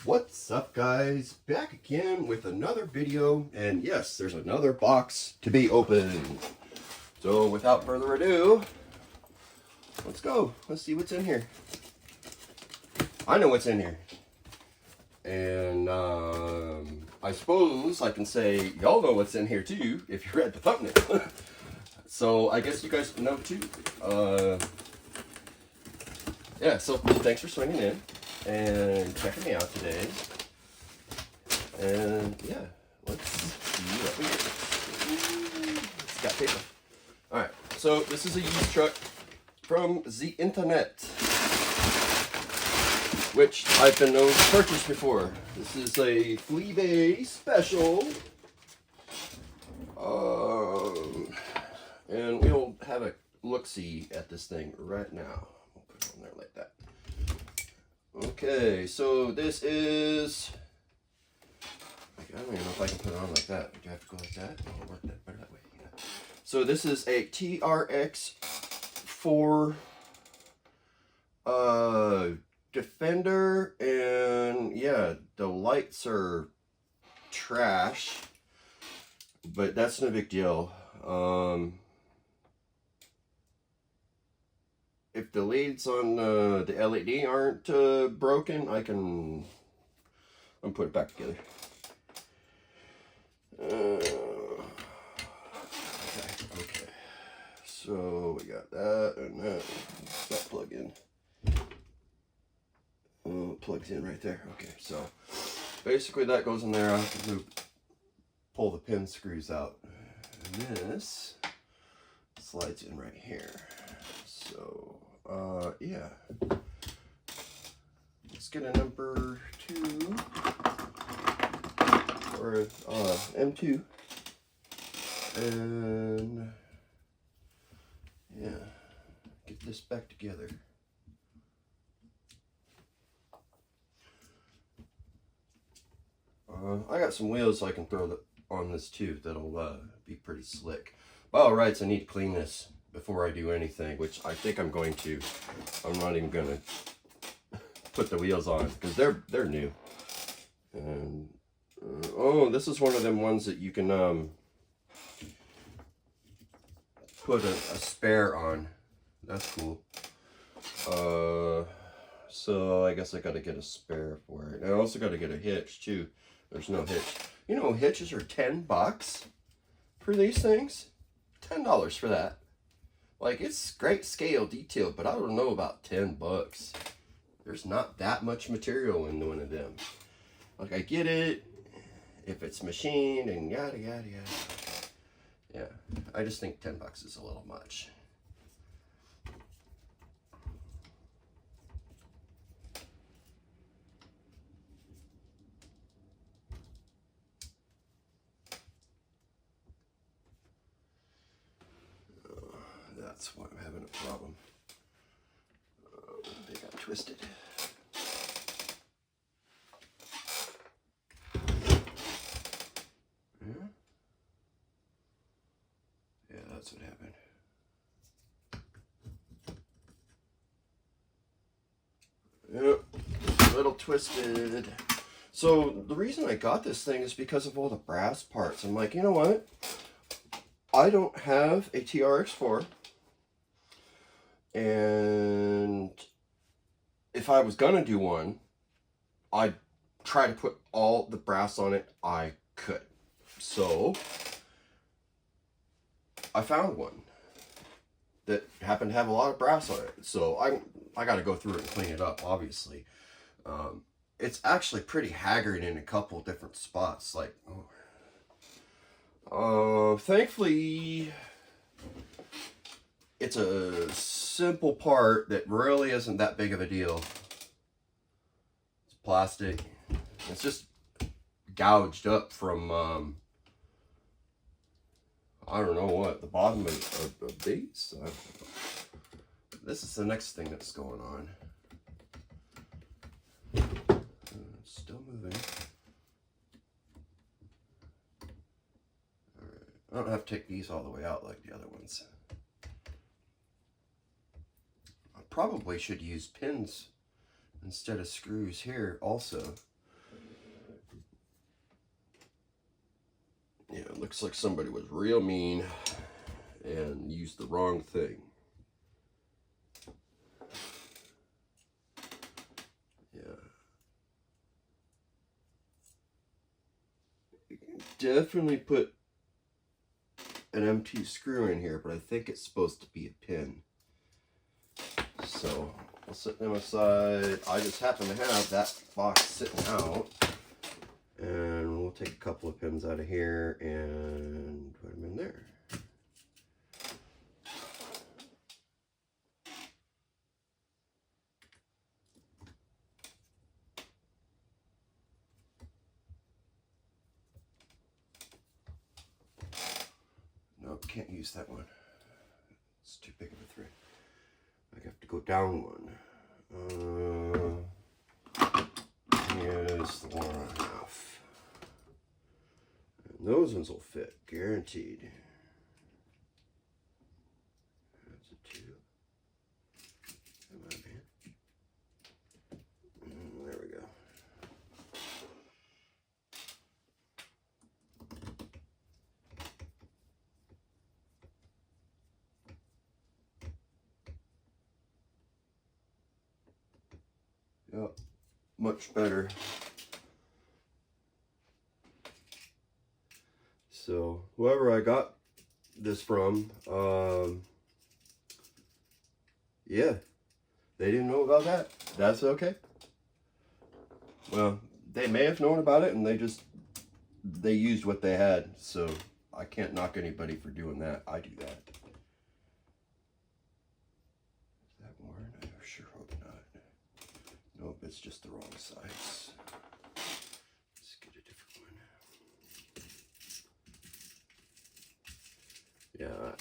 What's up, guys? Back again with another video, and yes, there's another box to be opened. So without further ado, let's go. Let's see what's in here. I know what's in here, and I suppose I can say y'all know what's in here too if you read the thumbnail. So I guess you guys know too. Yeah, so thanks for swinging in and checking me out today. And yeah, let's see what we get. It's got paper. Alright, so this is a used truck from the internet, which I've been known to purchase before. This is a Fleabay special. And we'll have a look-see at this thing right now. We'll put it on there like that. Okay, so this is, I don't even know if I can put it on like that. Do I have to go like that? Oh, it'll work better that way. Yeah. So this is a TRX4 Defender, and yeah, the lights are trash, but that's no big deal. If the leads on the LED aren't broken, I'm put it back together. Okay. So we got that and that. That plug in. Oh, it plugs in right there. Okay, so basically that goes in there. I have to pull the pin screws out. And this slides in right here. So, yeah. Let's get a number 2, or M2, and yeah, get this back together. I got some wheels I can throw on this too that'll be pretty slick. By all rights, I need to clean this before I do anything, which I think I'm going to. I'm not even gonna put the wheels on because they're new. And oh, this is one of them ones that you can put a spare on. That's cool. So I guess I gotta get a spare for it. And I also gotta get a hitch too. There's no hitch. You know, hitches are $10 for these things. $10 for that. Like, it's great scale detail, but I don't know about $10. There's not that much material in one of them. Like, I get it if it's machined and yada yada yada. Yeah, I just think $10 is a little much. That's why I'm having a problem. They got twisted. Yeah, that's what happened. Yep, a little twisted. So the reason I got this thing is because of all the brass parts. I'm like, you know what? I don't have a TRX4. And if I was gonna do one, I'd try to put all the brass on it I could. So I found one that happened to have a lot of brass on it. So I got to go through it and clean it up, obviously. It's actually pretty haggard in a couple different spots. Like, thankfully, it's a simple part that really isn't that big of a deal. It's plastic. It's just gouged up from, I don't know what, the bottom of these. This is the next thing that's going on. It's still moving. All right. I don't have to take these all the way out like the other ones. I probably should use pins instead of screws here also. Yeah, it looks like somebody was real mean and used the wrong thing. Yeah. You can definitely put an empty screw in here, but I think it's supposed to be a pin. So I'll set them aside. I just happen to have that box sitting out. And we'll take a couple of pins out of here and put them in there. Nope, can't use that one. It's too big of a thread. I have to go down one. Here's the 1.5. And those ones will fit, guaranteed. That's a 2. Come on, man. There we go. Yep, much better. So whoever I got this from, yeah, they didn't know about that. That's okay. Well, they may have known about it and they used what they had. So I can't knock anybody for doing that. I do that. Is that worn? I sure hope not. Nope, it's just the wrong size. Let's get a different one. Yeah,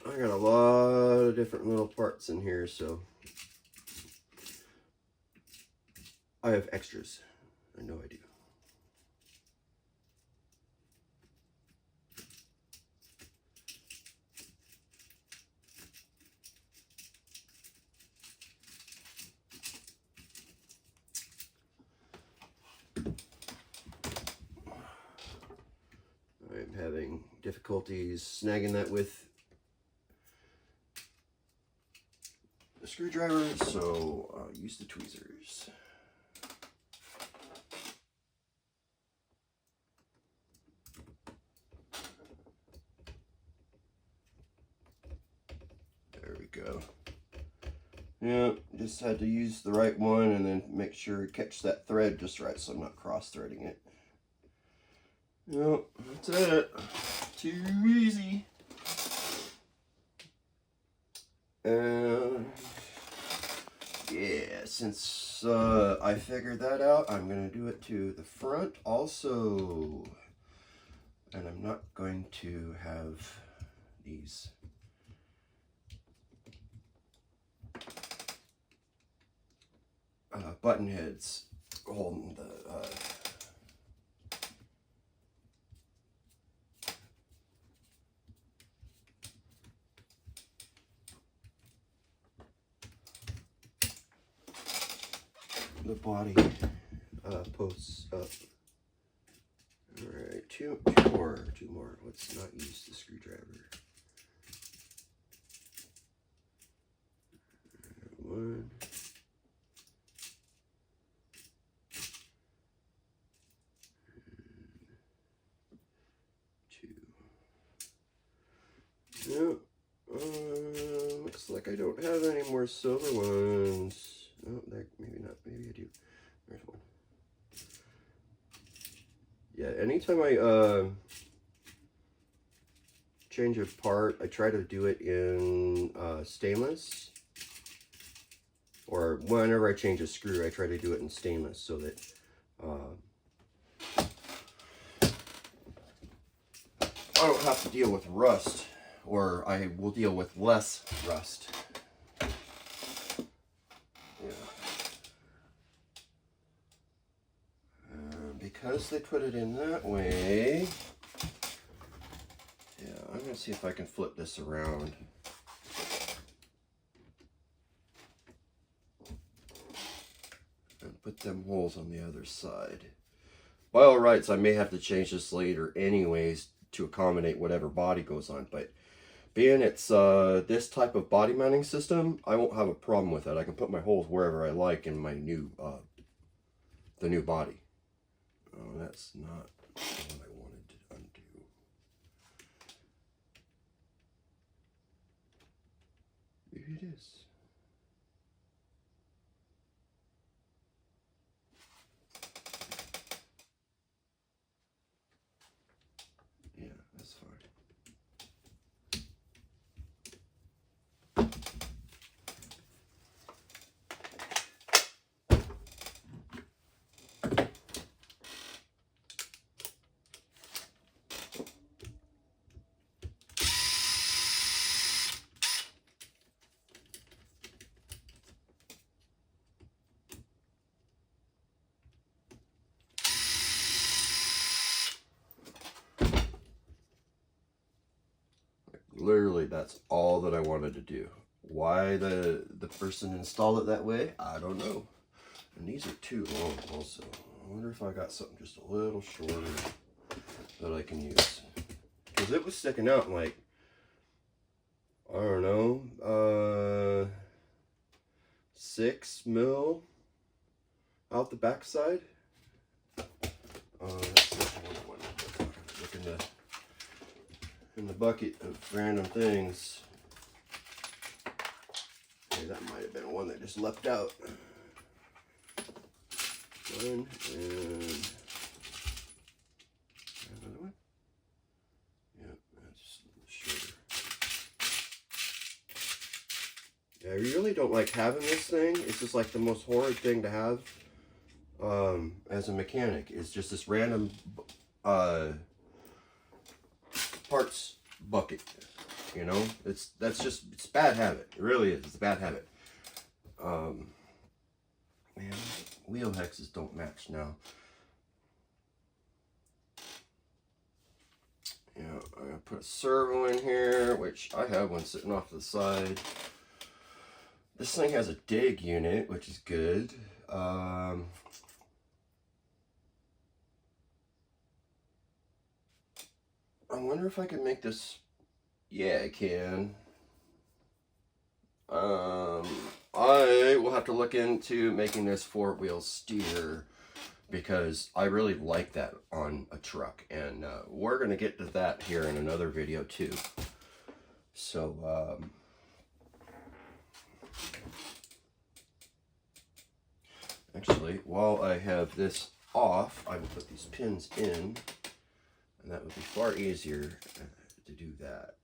I got a lot of different little parts in here, so I have extras. I know I do. I'm having difficulties snagging that with the screwdriver, so I'll use the tweezers. There we go. Yeah, just had to use the right one and then make sure to catch that thread just right so I'm not cross-threading it. Yep, that's it. Too easy. And yeah, since I figured that out, I'm going to do it to the front also. And I'm not going to have these button heads holding the body posts up. Alright, two more. Let's not use the screwdriver. One. Two. Yep. Looks like I don't have any more silver ones. Oh, there, maybe not. Maybe I do. There's one. Yeah, anytime I change a part, I try to do it in stainless. Or whenever I change a screw, I try to do it in stainless so that I don't have to deal with rust, or I will deal with less rust. Because they put it in that way, yeah, I'm going to see if I can flip this around. And put them holes on the other side. by all rights, I may have to change this later anyways to accommodate whatever body goes on, but being it's this type of body mounting system, I won't have a problem with it. I can put my holes wherever I like in my new, the new body. Oh, that's not what I wanted to undo. Maybe it is. Yeah, that's fine. Literally, that's all that I wanted to do. Why the person installed it that way, I don't know. And these are too long also. I wonder if I got something just a little shorter that I can use. Because it was sticking out like, I don't know, 6 mil out the backside. That's one. Look in the bucket of random things. Okay, that might have been one that just leapt out. One and another one. Yep, that's shorter. Yeah, I really don't like having this thing. It's just like the most horrid thing to have as a mechanic. It's just this random parts bucket. You know, it's bad habit. It really is. It's a bad habit. Man, wheel hexes don't match now. Yeah, I'm gonna put a servo in here, which I have one sitting off to the side. This thing has a dig unit, which is good. I wonder if I can make this. Yeah, I can. I will have to look into making this 4-wheel steer because I really like that on a truck, and we're gonna get to that here in another video too. So actually, while I have this off, I will put these pins in, and that would be far easier to do that.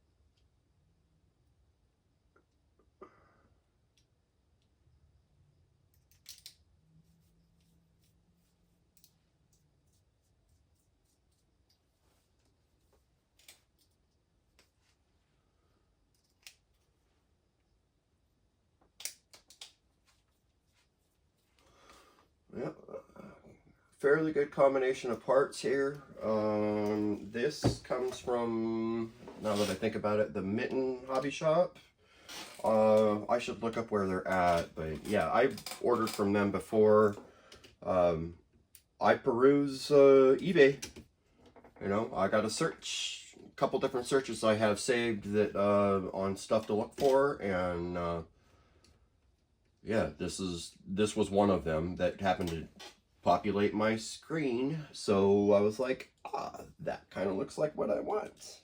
Yep, fairly good combination of parts here. This comes from, now that I think about it, the Mitten Hobby Shop. I should look up where they're at, but yeah, I've ordered from them before. I peruse eBay. You know, I got a couple different searches I have saved that on stuff to look for, and yeah, this was one of them that happened to populate my screen. So I was like, that kind of looks like what I want.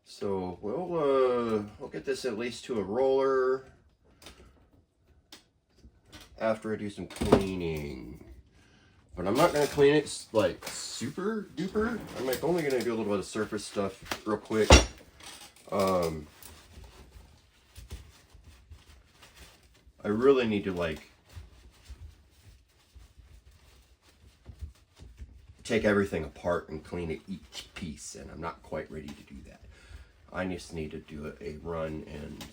So we'll get this at least to a roller after I do some cleaning. But I'm not going to clean it like super duper. I'm like only going to do a little bit of surface stuff real quick. I really need to like take everything apart and clean it each piece, and I'm not quite ready to do that. I just need to do a run and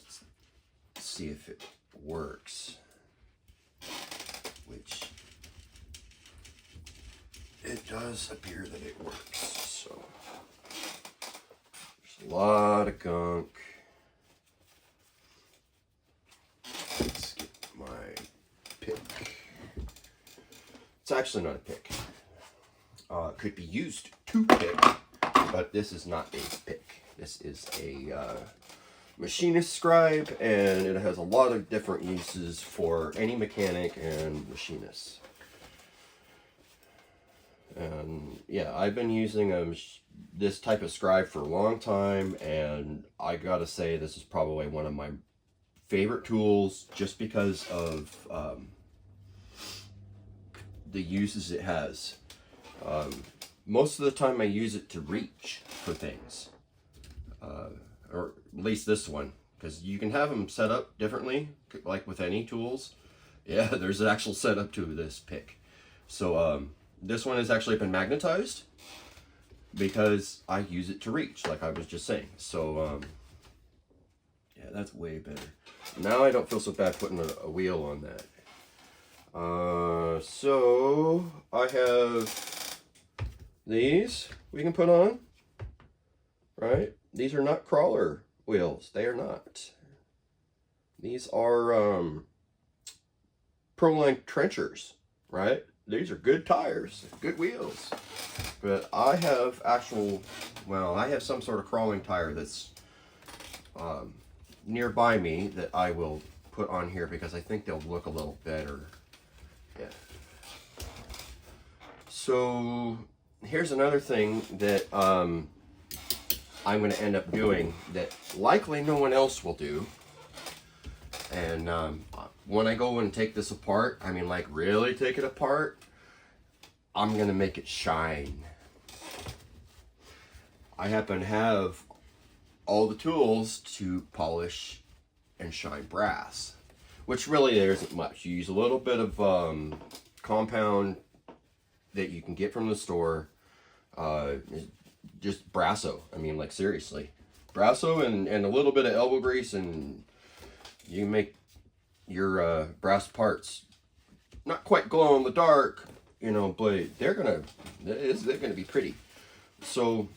see if it works, which it does appear that it works. So there's a lot of gunk. Let's get my pick. actually not a pick. It could be used to pick, but this is not a pick. This is a machinist scribe, and it has a lot of different uses for any mechanic and machinist. And yeah, I've been using this type of scribe for a long time, and I gotta say this is probably one of my favorite tools just because of the uses it has. Most of the time I use it to reach for things, or at least this one, because you can have them set up differently, like with any tools. Yeah, there's an actual setup to this pick. So this one has actually been magnetized because I use it to reach, like I was just saying. So yeah, that's way better. Now I don't feel so bad putting a wheel on that. So I have these we can put on, right? These are not crawler wheels. They are not. These are Pro-Line trenchers, right? These are good tires, good wheels. But I have I have some sort of crawling tire that's nearby me that I will put on here because I think they'll look a little better. Yeah. So here's another thing that I'm going to end up doing that likely no one else will do. And when I go and take this apart, I mean like really take it apart, I'm going to make it shine. I happen to have all the tools to polish and shine brass, which really there isn't much. You use a little bit of compound that you can get from the store, just Brasso. I mean, like seriously, Brasso and a little bit of elbow grease, and you make your brass parts not quite glow in the dark, you know, but they're gonna be pretty. So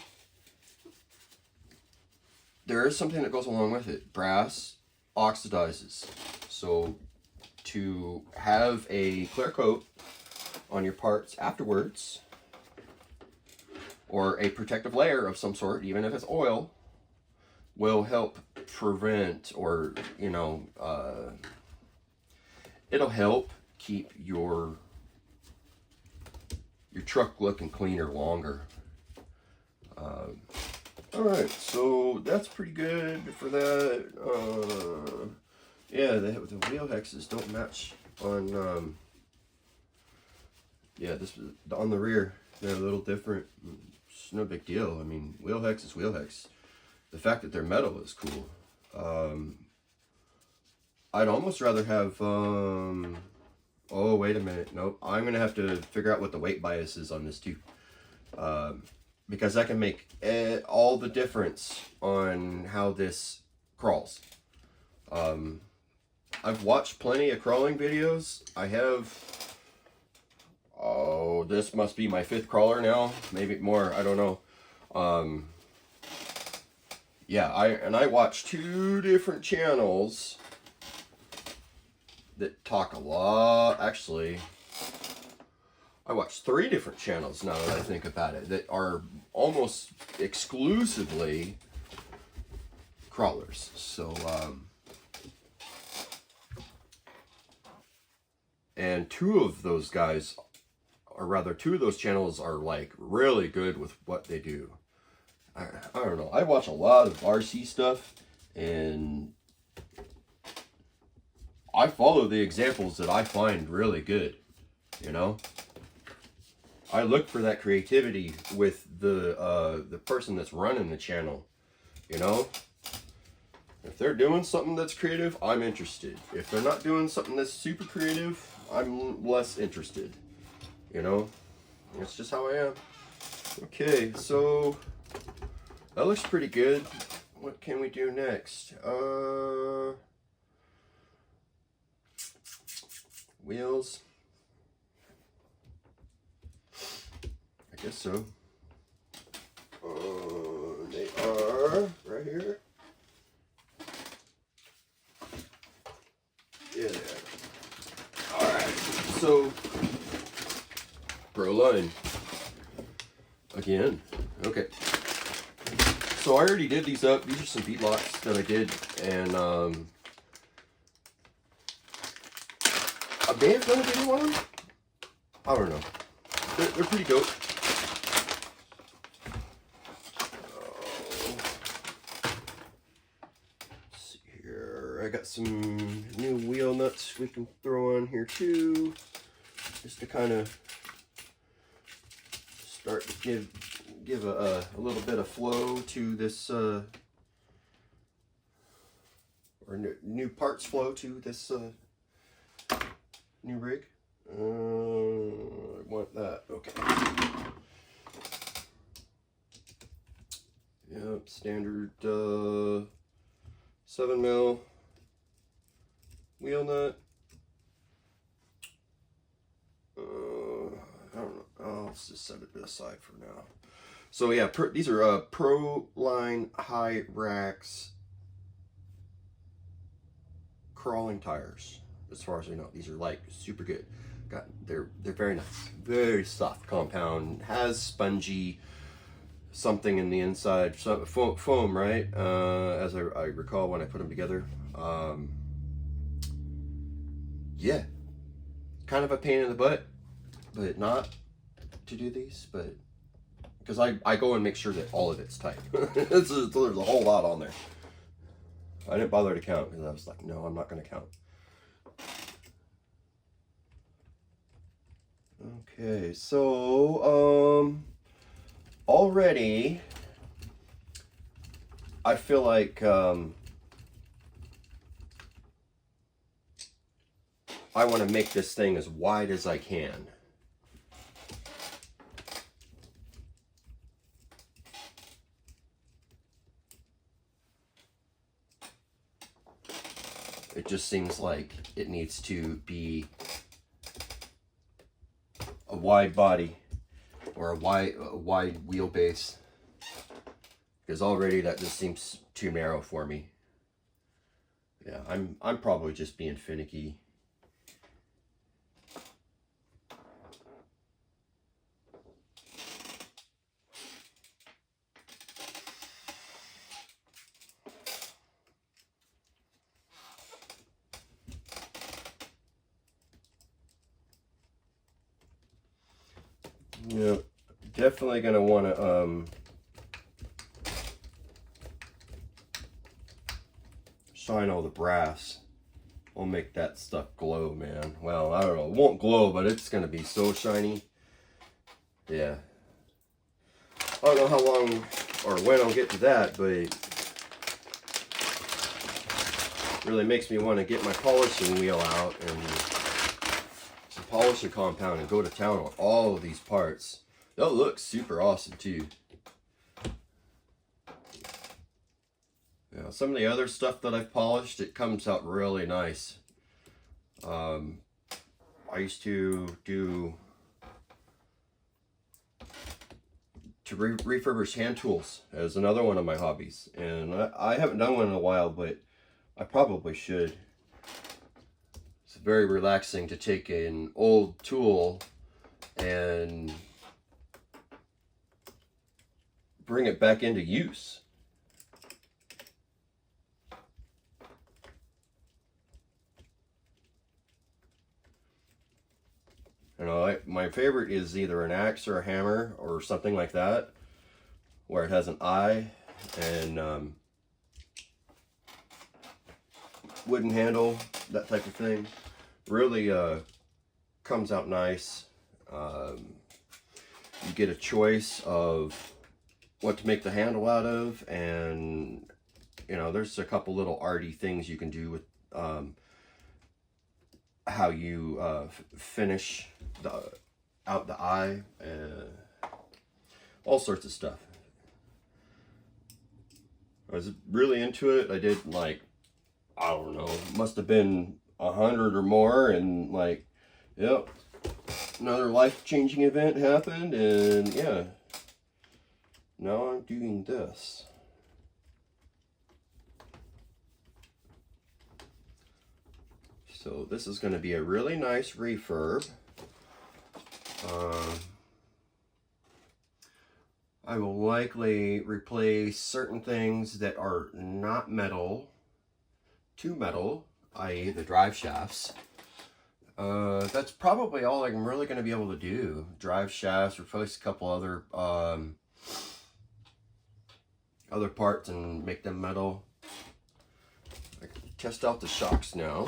there is something that goes along with it. Brass oxidizes. So to have a clear coat on your parts afterwards, or a protective layer of some sort, even if it's oil, will help prevent, or, you know, it'll help keep your truck looking cleaner longer. Alright, so that's pretty good for that. Yeah, the wheel hexes don't match on, yeah, this on the rear. They're a little different. It's no big deal. I mean, wheel hex is wheel hex. The fact that they're metal is cool. I'd almost rather have, oh, wait a minute. Nope. I'm going to have to figure out what the weight bias is on this too. Because that can make all the difference on how this crawls. I've watched plenty of crawling videos. I have, oh, this must be my 5th crawler now, maybe more, I don't know. Yeah, I watch 2 different channels that talk a lot. Actually, I watch 3 different channels now that I think about it that are almost exclusively crawlers. So, and 2 of those guys, or rather 2 of those channels are like really good with what they do. I don't know. I watch a lot of RC stuff, and I follow the examples that I find really good, you know? I look for that creativity with the person that's running the channel, you know? If they're doing something that's creative, I'm interested. If they're not doing something that's super creative, I'm less interested, you know? That's just how I am. Okay, so that looks pretty good. What can we do next? Wheels. I guess so. They are right here. Yeah, they are. Alright, so Pro line. Again. Okay. So I already did these up. These are some bead locks that I did, and I may have done a video on them. I don't know. They're pretty dope. Let's see here. I got some new wheel nuts we can throw on here too, just to kind of start to give a little bit of flow to this, or new parts flow to this new rig. I want that. Okay. Yep, standard 7mm wheel nut. I don't know. I'll just set it aside for now. So yeah, these are Pro Line High Racks crawling tires. As far as I know, these are like super good. They're very nice, very soft compound. Has spongy something in the inside, so foam, right? As I recall when I put them together. Yeah, kind of a pain in the butt, but not to do these, but because I go and make sure that all of it's tight. There's a whole lot on there. I didn't bother to count because I was like, no, I'm not going to count. Okay, so already I feel like I want to make this thing as wide as I can. It just seems like it needs to be a wide body or a wide wheelbase, because already that just seems too narrow for me. Yeah, I'm probably just being finicky. Yeah, definitely gonna want to shine all the brass. We'll make that stuff glow, man. Well, I don't know, it won't glow, but it's gonna be so shiny. Yeah, I don't know how long or when I'll get to that, but it really makes me want to get my polishing wheel out and some polishing compound and go to town on all of these parts. They'll look super awesome too. Yeah, some of the other stuff that I've polished, it comes out really nice. I used to refurbish hand tools as another one of my hobbies, and I haven't done one in a while, but I probably should. It's very relaxing to take an old tool and bring it back into use. You know, my favorite is either an axe or a hammer or something like that, where it has an eye and wooden handle, that type of thing. Really comes out nice. You get a choice of what to make the handle out of, and you know, there's a couple little arty things you can do with how you finish out the eye, all sorts of stuff. I was really into it. I did like, I don't know, must have been 100 or more, and like, yep, another life-changing event happened, and yeah, now I'm doing this. So this is going to be a really nice refurb. I will likely replace certain things that are not metal to metal, i.e. the drive shafts. That's probably all I'm really going to be able to do. Drive shafts, replace a couple other parts and make them metal. I can test out the shocks now.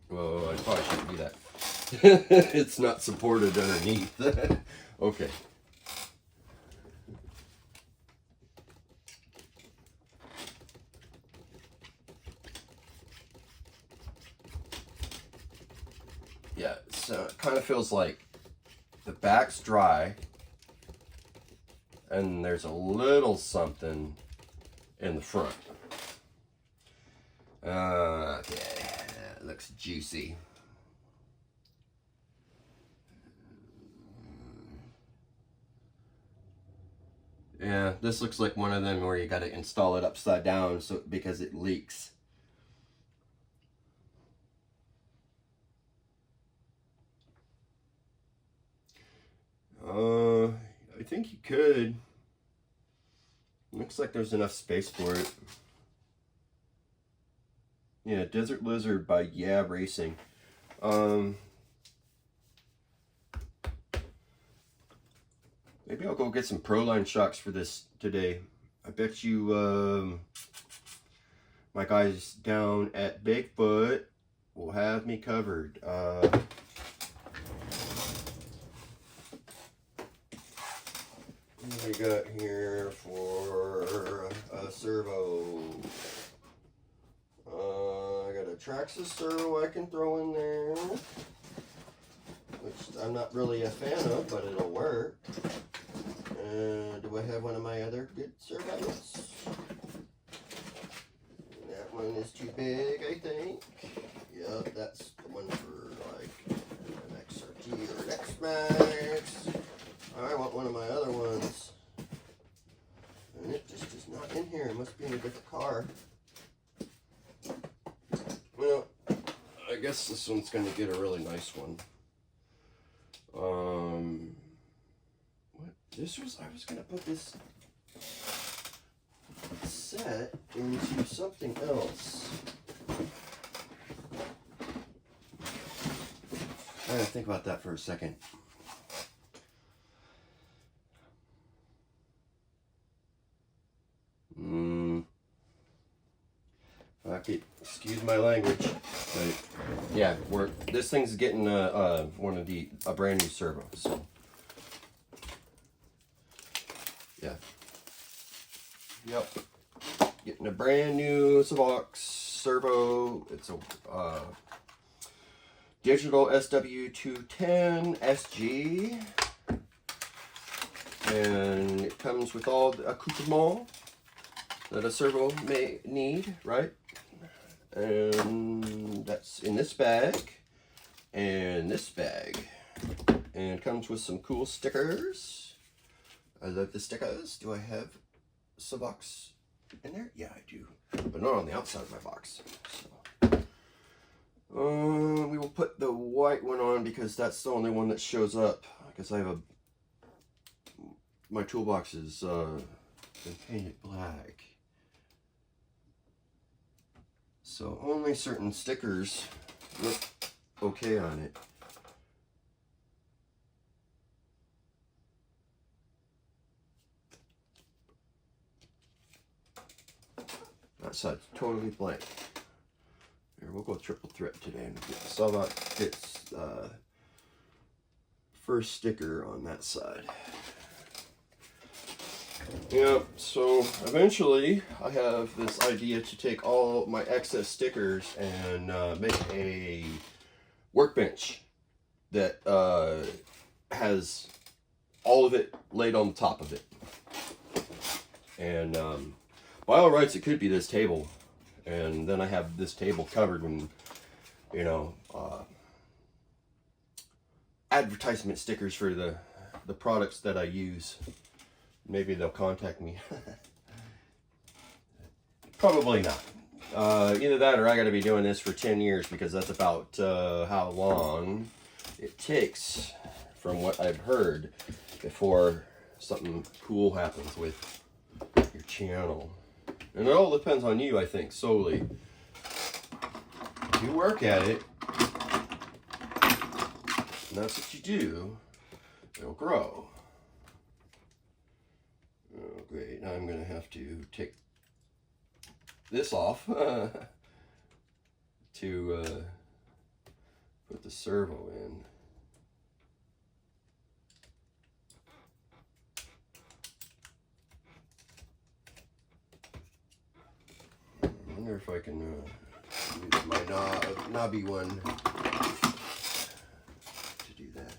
Whoa, I probably shouldn't do that. It's not supported underneath. Okay. Yeah, so it kind of feels like the back's dry and there's a little something in the front. Okay, it looks juicy. Yeah, this looks like one of them where you got to install it upside down so because it leaks. I think you could. Looks like there's enough space for it. Yeah, Desert Lizard by Yeah Racing. Maybe I'll go get some Proline shocks for this today. I bet you my guys down at Bigfoot will have me covered. What do we got here for a servo? I got a Traxxas servo I can throw in there, which I'm not really a fan of, but it'll work. Do I have one of my other good servos? That one is too big, I think. Yep, that's the one for like an XRT or an X-Max. I want one of my other ones. And it just is not in here. It must be in a different car. Well, I guess this one's going to get a really nice one. This was, I was going to put this set into something else. I gotta think about that for a second. Excuse my language, but yeah, this thing's getting a brand new servo. So yeah, yep, getting a brand new Savox servo. It's a digital SW210 SG, and it comes with all the accoutrements that a servo may need, right? And that's in this bag and this bag, and it comes with some cool stickers. I love the stickers. Do I have Savox in there? Yeah, I do, but not on the outside of my box. So we will put the white one on because that's the only one that shows up, because I have my toolbox is been painted black. So only certain stickers look okay on it. That side's totally blank. Here, we'll go triple threat today and saw that fits first sticker on that side. Yeah, so eventually I have this idea to take all my excess stickers and make a workbench that has all of it laid on the top of it. And by all rights, it could be this table. And then I have this table covered in, you know, advertisement stickers for the products that I use. Maybe they'll contact me. Probably not. Either that or I got to be doing this for 10 years, because that's about how long it takes, from what I've heard, before something cool happens with your channel. And it all depends on you, I think, solely. If you work at it, and that's what you do, it'll grow. Oh, great. Now I'm going to have to take this off to put the servo in. I wonder if I can use my knobby one to do that.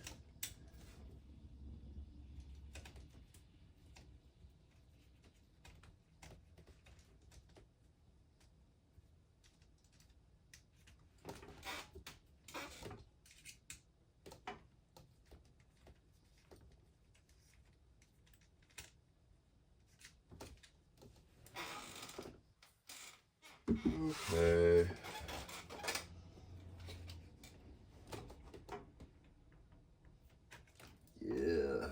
Okay. Yeah.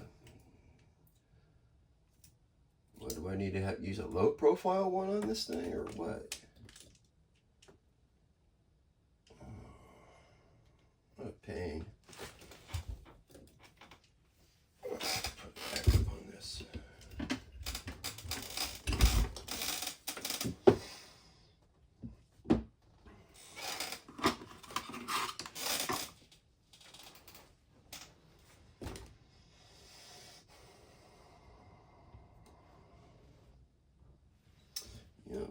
What do I need to use a low profile one on this thing or what? What a pain. Put back on this. Yep.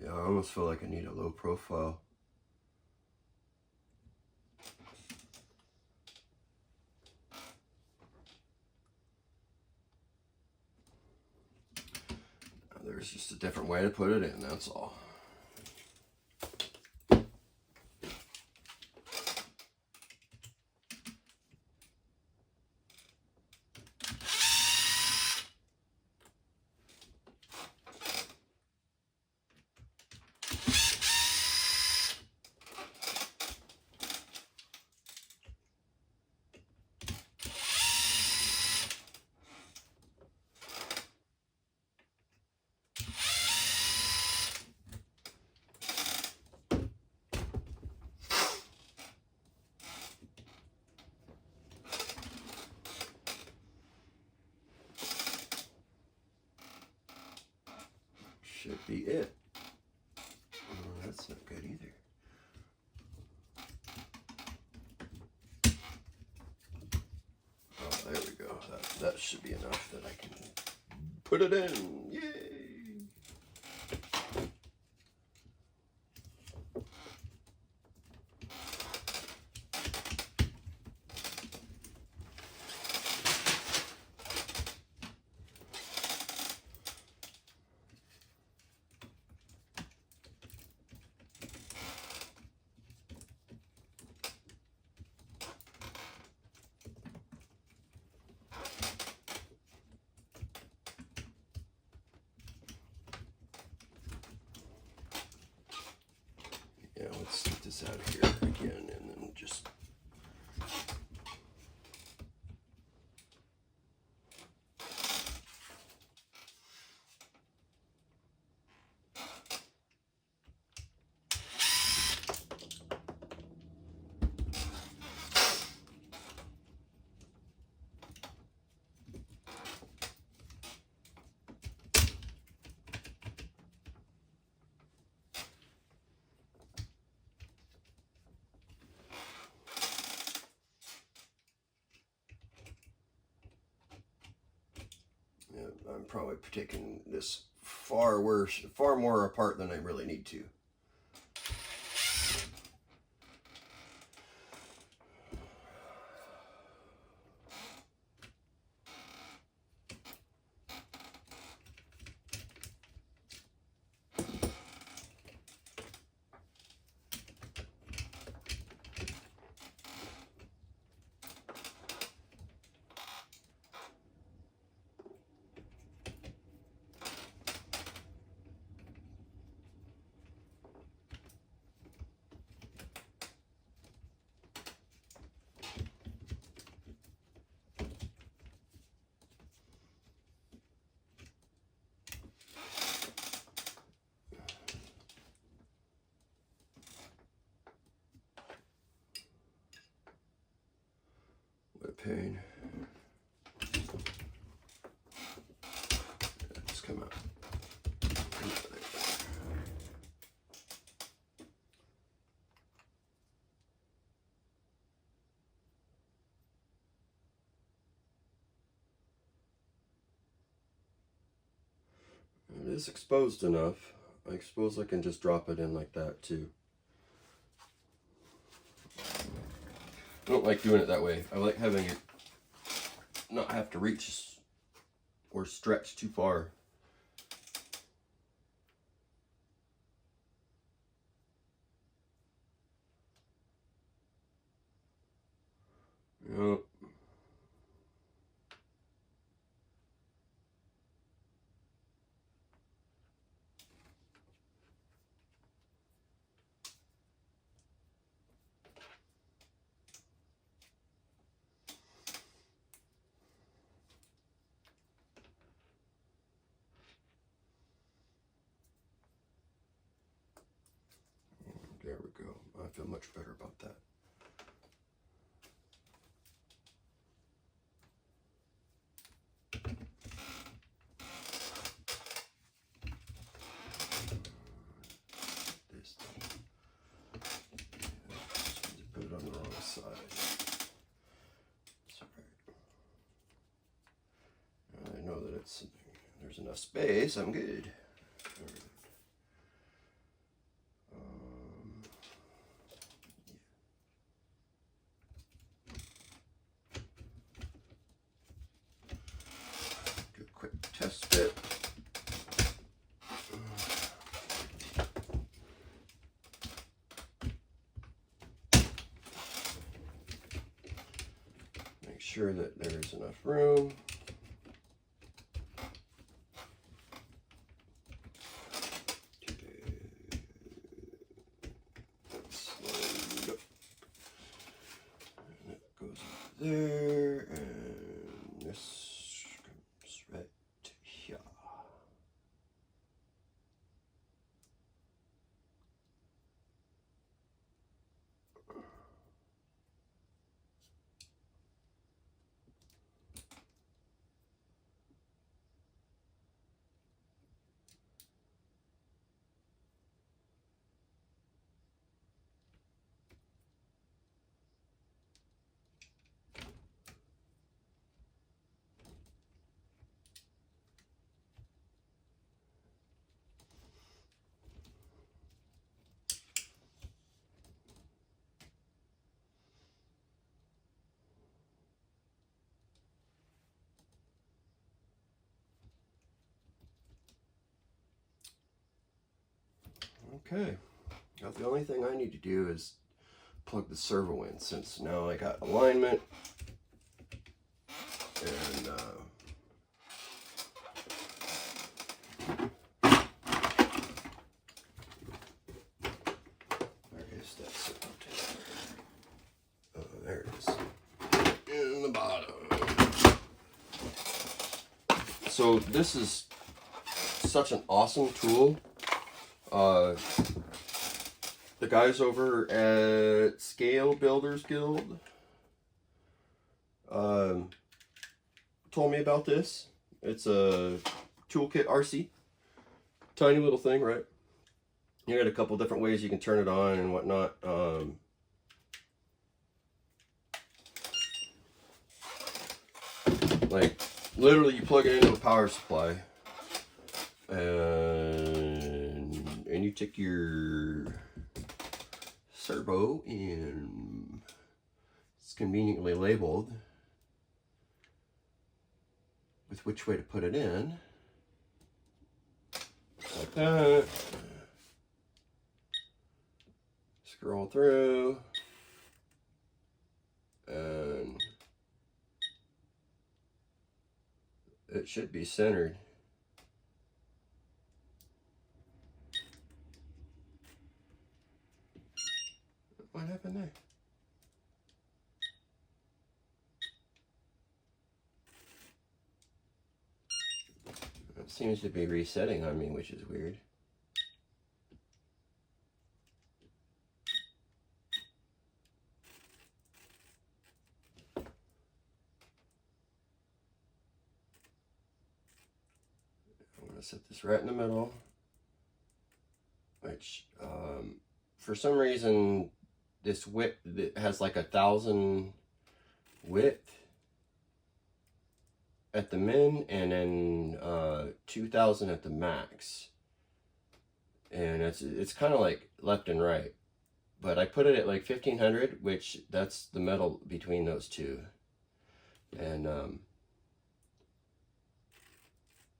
Yeah, I almost feel like I need a low profile. There's just a different way to put it in, that's all. Should be it. Oh, that's not good either. Oh, there we go. That should be enough that I can put it in. Yay! Yeah, let's get this out of here again and then just... I'm probably taking this far more apart than I really need to. What a pain. Just come out. It is exposed enough. I suppose I can just drop it in like that too. I don't like doing it that way. I like having it not have to reach or stretch too far. Yep. There we go. I feel much better about that. This put it on the wrong side. It's all right. I know that there's enough space. I'm good. Test fit. Make sure that there's enough room. Slide up. And it goes there, and this comes right here. Okay, now the only thing I need to do is plug the servo in, since now I got alignment and where is that servo? Oh, there it is, in the bottom. So this is such an awesome tool. The guys over at Scale Builders Guild told me about this. It's a toolkit RC. Tiny little thing, right? You got a couple different ways you can turn it on and whatnot. Like literally you plug it into a power supply, and you take your servo, and it's conveniently labeled with which way to put it in, like that. Scroll through, and it should be centered. What happened there? It seems to be resetting on me, which is weird. I'm going to set this right in the middle, which for some reason this width has like 1,000 width at the min, and then 2,000 at the max, and it's kind of like left and right, but I put it at like 1,500, which that's the metal between those two, and I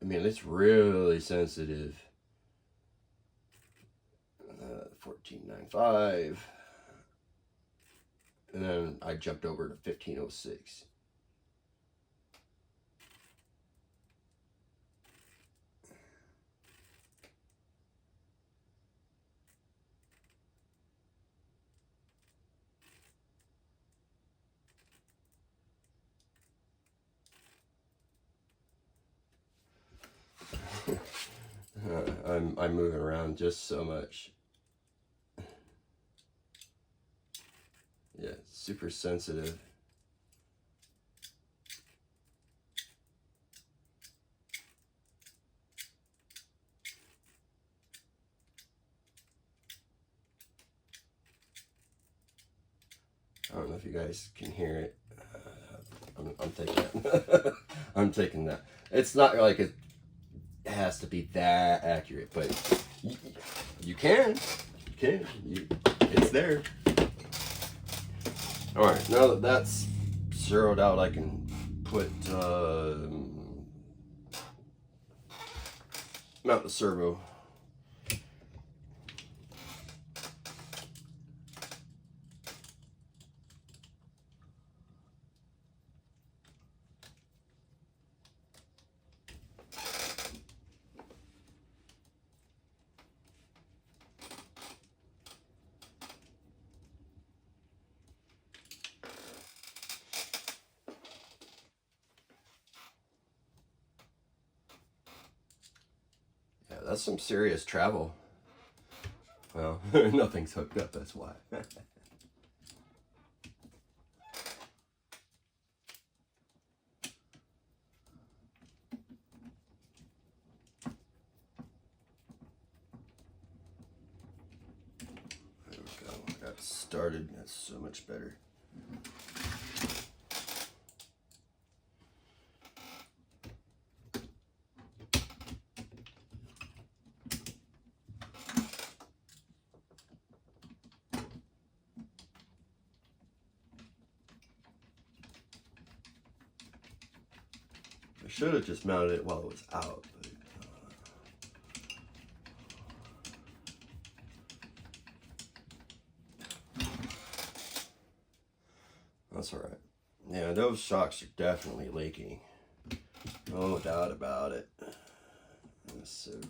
mean, it's really sensitive. 1495, and then I jumped over to 1506. I'm moving around just so much. Yeah, super sensitive. I don't know if you guys can hear it. I'm taking that. I'm taking that. It's not like it has to be that accurate, but you can. You can. It's there. All right, now that that's zeroed out, I can put mount the servo. That's some serious travel. Well, nothing's hooked up, that's why. There we go. Got started. That's so much better. I should have just mounted it while it was out. But, that's all right. Yeah, those shocks are definitely leaking. No doubt about it. That's so rude.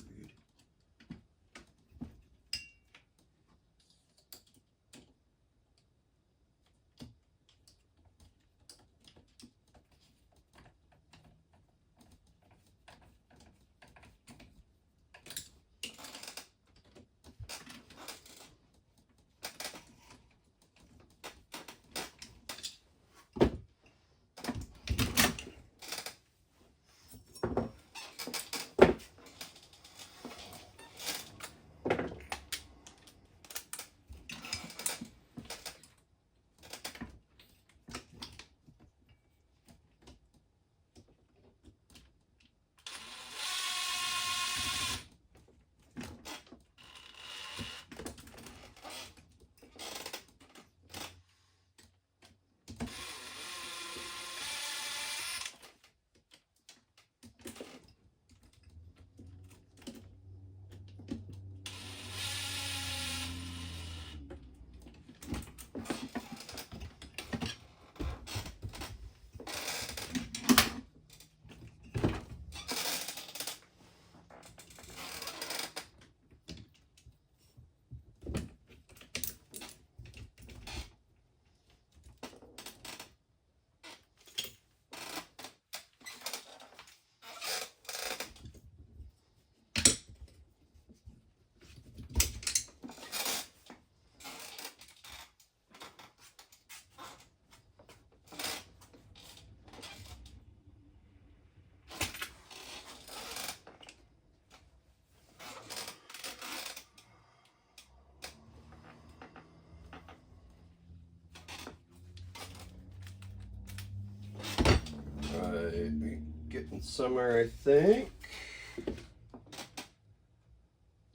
somewhere, I think.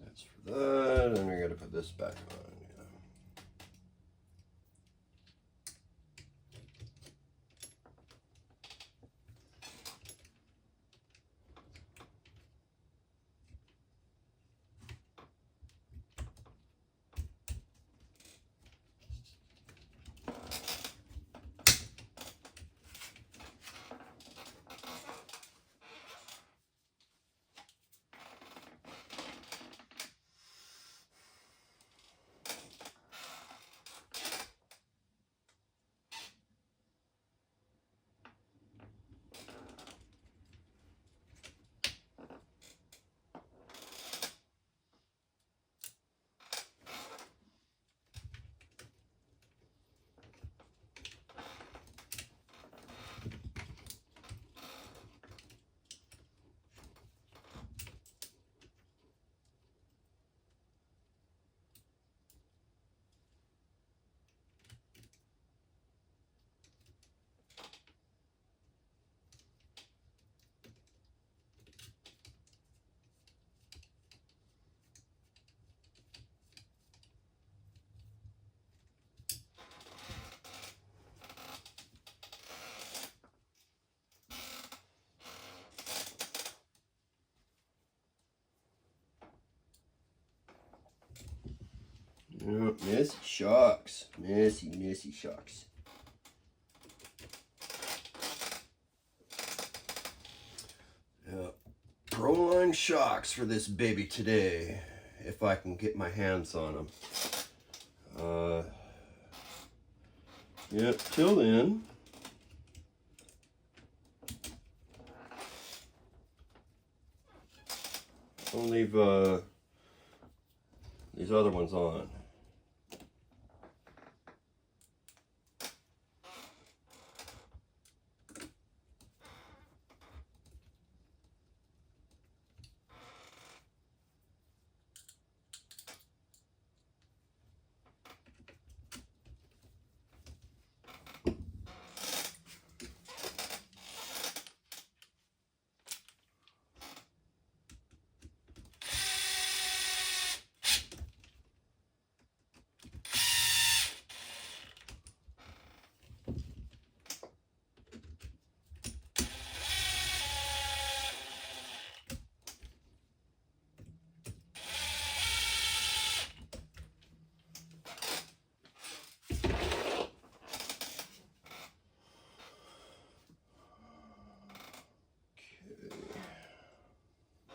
That's for that, and we gotta put this back on. Messy shocks. Messy shocks. Yeah. Proline shocks for this baby today, if I can get my hands on them. Yeah, till then. I'll leave these other ones on.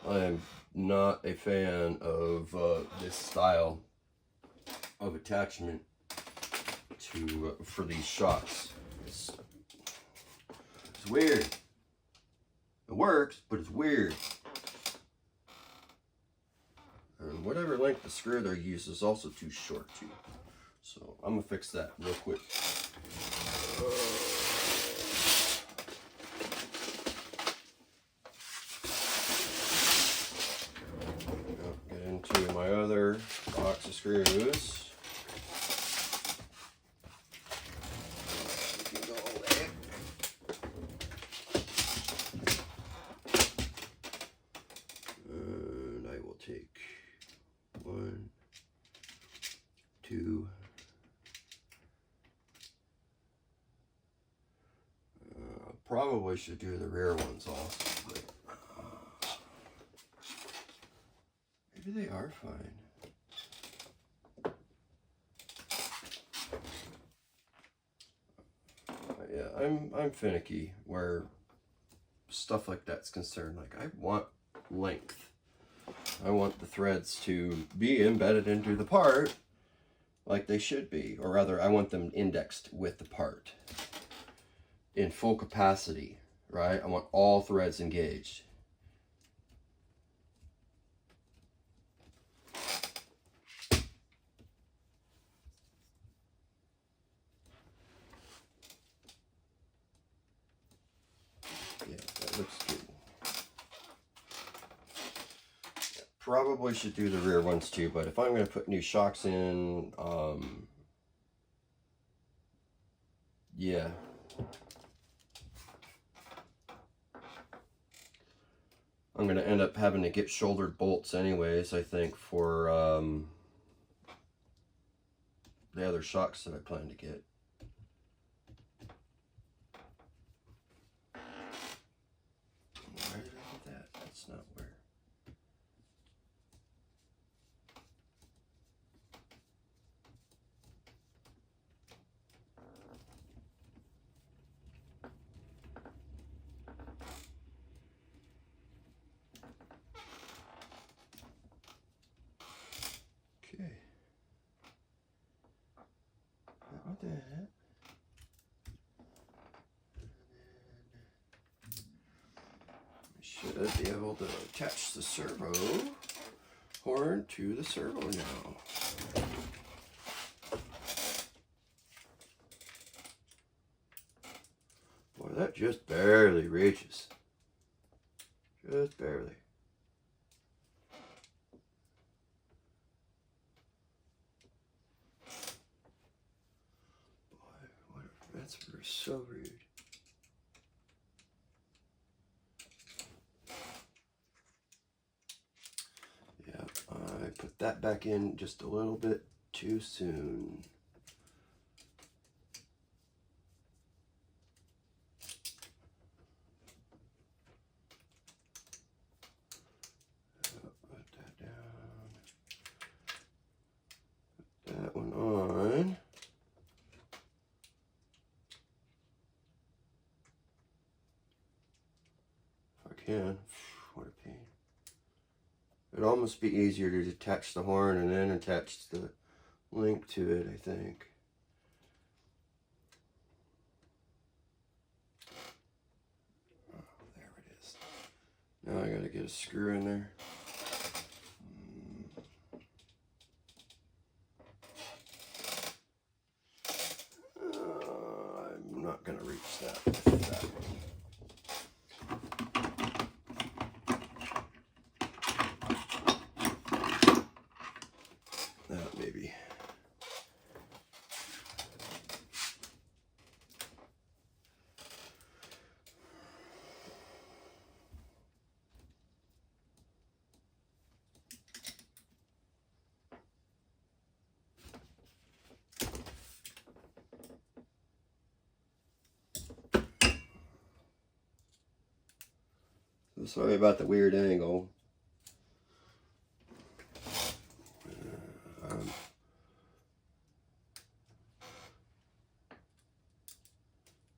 I am not a fan of this style of attachment to for these shocks. It's weird. It works, but it's weird. And whatever length of screw they use is also too short too. So I'm gonna fix that real quick. Get into my other box of screws. And I will take 1, 2, probably should do the rear ones also, but maybe they are fine. Yeah, I'm finicky where stuff like that's concerned. Like, I want length. I want the threads to be embedded into the part like they should be, or rather I want them indexed with the part in full capacity, right? I want all threads engaged. Yeah, that looks good. Probably should do the rear ones too, but if I'm going to put new shocks in, yeah. I'm going to end up having to get shouldered bolts anyways, I think, for the other shocks that I plan to get. Where did I get that? That's not where. Okay. Got that. Should be able to attach the servo horn to the servo now. Boy, that just barely reaches. Just barely. Boy, what that's so rude. Yeah, I put that back in just a little bit too soon. That one on. If I can. What a pain. It'd almost be easier to detach the horn and then attach the link to it, I think. Oh, there it is. Now I gotta get a screw in there. I'm not gonna reach that with that one. That maybe. Sorry about the weird angle.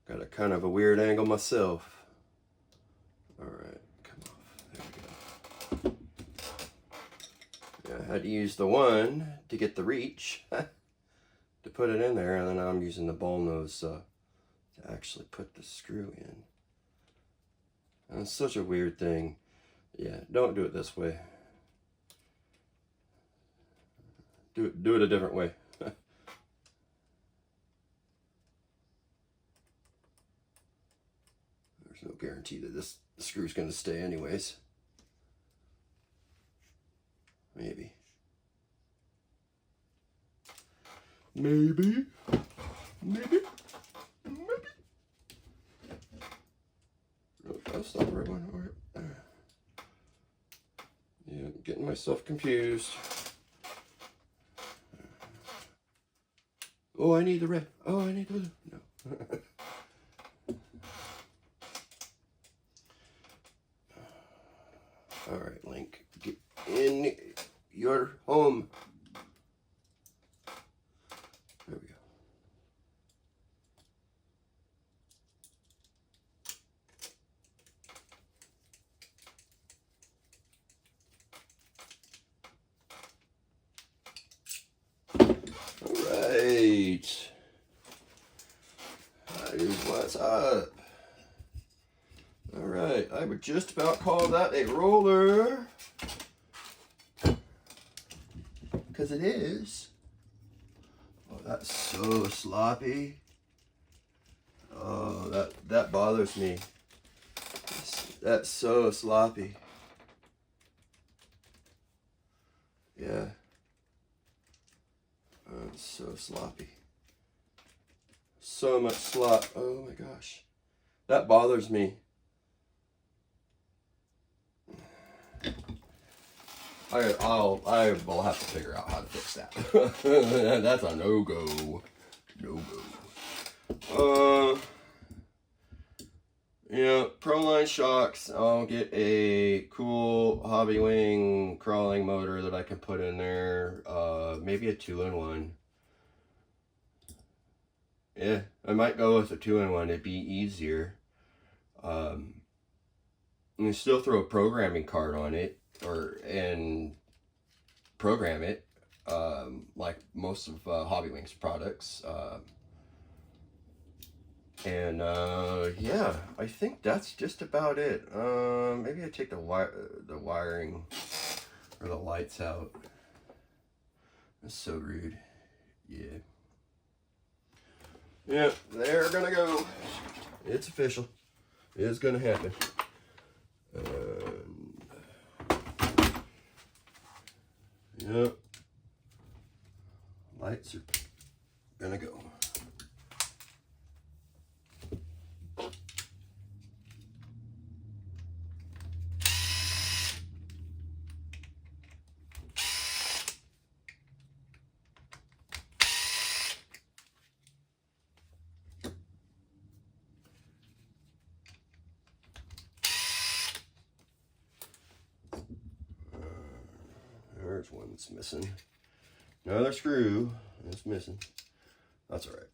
Got a kind of a weird angle myself. All right, come off. There we go. Yeah, I had to use the one to get the reach to put it in there, and then I'm using the ball nose to actually put the screw in. And it's such a weird thing. Yeah, don't do it this way. Do it a different way. There's no guarantee that this screw's going to stay anyways. Maybe. Maybe. Maybe. Maybe. Oh, that's not the right one. All right. Yeah, getting myself confused. Oh, I need the red. Oh, I need the blue. No. All right, Link, get in your home. There we go. All right. That is what's up. All right, I would just about call that a roller, because it is. Oh, that's so sloppy. Oh, that bothers me. That's so sloppy. Yeah. Oh, it's so sloppy. So much slop. Oh my gosh. That bothers me. I will have to figure out how to fix that. That's a no-go. No-go. Yeah, Proline shocks. I'll get a cool Hobby Wing crawling motor that I can put in there. Maybe a 2-in-1. Yeah, I might go with a 2-in-1. It'd be easier. You still throw a programming card on it, and program it, like most of Hobby Wings products. Yeah, I think that's just about it. Maybe I take the wiring or the lights out. That's so rude. Yeah. Yeah, they're gonna go. It's official. It's gonna happen. Yep. Lights are gonna go. There's one that's missing. Another screw is missing. That's all right.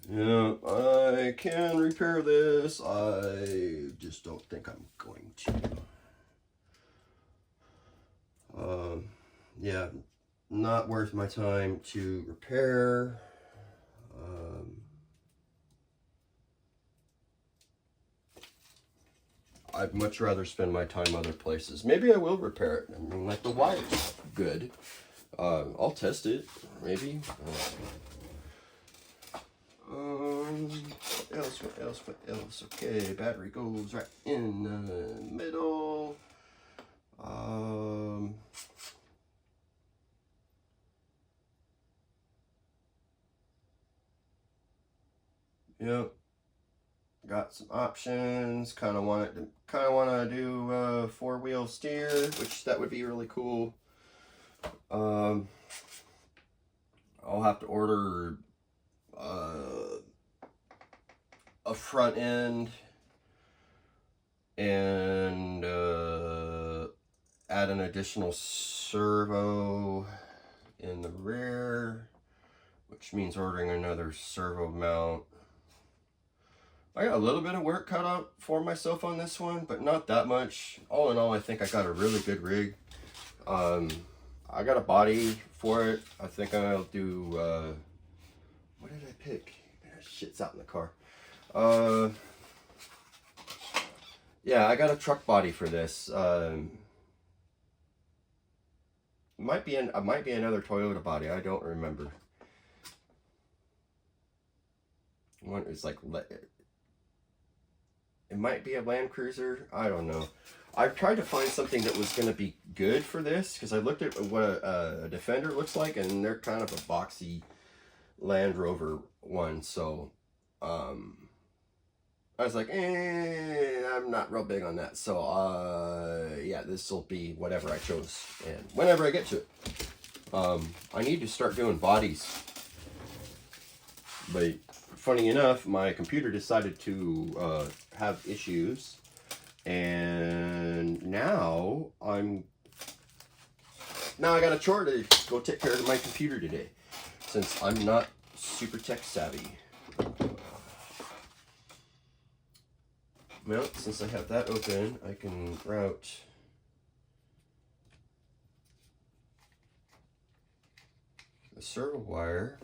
Yeah, I can repair this. I just don't think I'm going to. Yeah, not worth my time to repair. I'd much rather spend my time other places. Maybe I will repair it. I mean, like the wire's good. I'll test it, maybe. What else? Okay, battery goes right in the middle. Yep. Got some options. Kind of want to do 4-wheel steer, which that would be really cool. I'll have to order a front end and add an additional servo in the rear, which means ordering another servo mount. I got a little bit of work cut out for myself on this one, but not that much. All in all, I think I got a really good rig. I got a body for it. I think I'll do, what did I pick? Shit's out in the car. Yeah, I got a truck body for this. Might be another Toyota body. I don't remember. One is like, it might be a Land Cruiser. I don't know. I've tried to find something that was going to be good for this, because I looked at what a Defender looks like, and they're kind of a boxy Land Rover one. So, I was like, I'm not real big on that. So, yeah, this will be whatever I chose, and whenever I get to it. I need to start doing bodies. But funny enough, my computer decided to have issues, and now I got a chore to go take care of my computer today, since I'm not super tech savvy. Well, since I have that open, I can route the servo wire.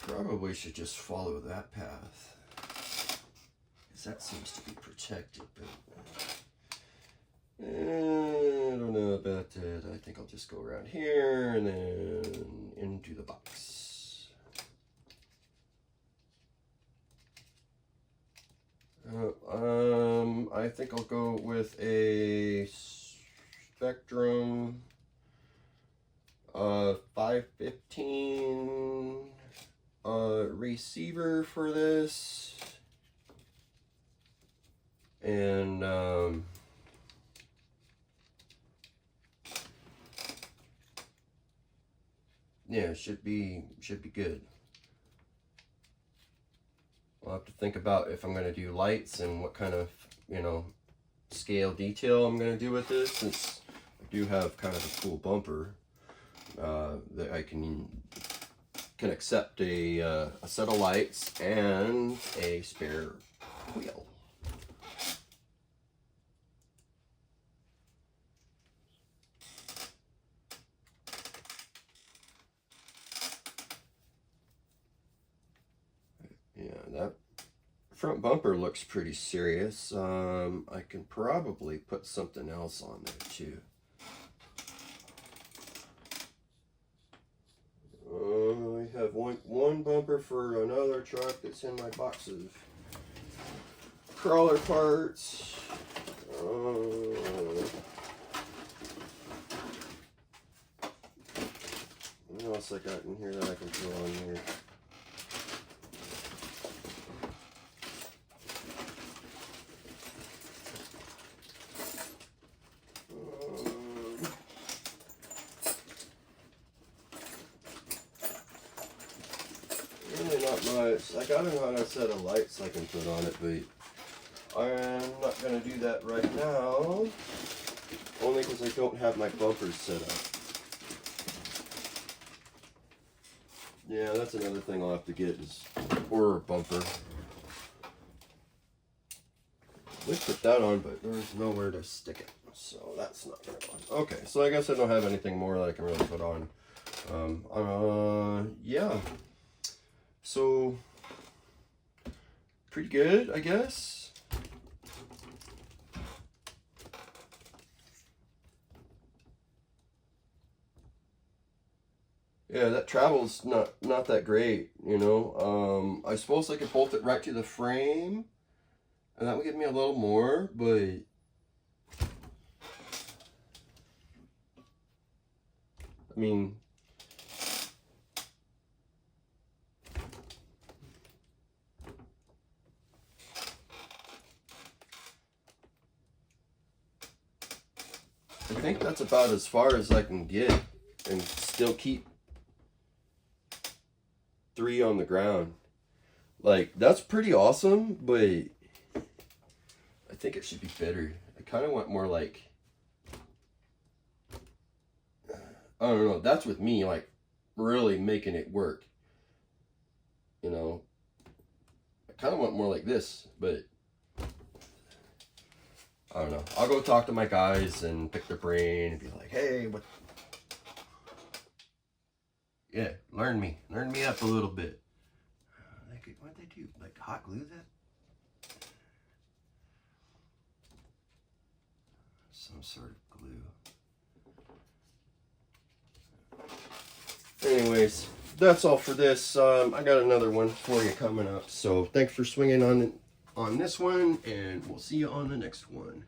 Probably should just follow that path, because that seems to be protected, but I don't know about that. I think I'll just go around here and then into the box. I think I'll go with a Spectrum 515 receiver for this, and yeah, it should be good. I'll have to think about if I'm going to do lights and what kind of, you know, scale detail I'm going to do with this, since I do have kind of a cool bumper that I can accept a set of lights and a spare wheel. Yeah, that front bumper looks pretty serious. I can probably put something else on there too. I have one bumper for another truck that's in my box of crawler parts. What else I got in here that I can throw on here? Really not much. I got another set of lights I can put on it, but I'm not going to do that right now, only because I don't have my bumpers set up. Yeah, that's another thing I'll have to get, is order a bumper. Let's put that on, but there's nowhere to stick it, so that's not going to go on. Okay, so I guess I don't have anything more that I can really put on. Yeah. So, pretty good, I guess. Yeah, that travel's not that great, you know. I suppose I could bolt it right to the frame, and that would give me a little more, but I mean, I think that's about as far as I can get and still keep 3 on the ground. Like, that's pretty awesome, but I think it should be better. I kind of want more like, I don't know, that's with me, like, really making it work. You know, I kind of want more like this, but I don't know. I'll go talk to my guys and pick their brain and be like, hey, what? Yeah, learn me up a little bit. What'd they do? Like hot glue that? Some sort of glue. Anyways, that's all for this. I got another one for you coming up. So thanks for swinging on this one, and we'll see you on the next one.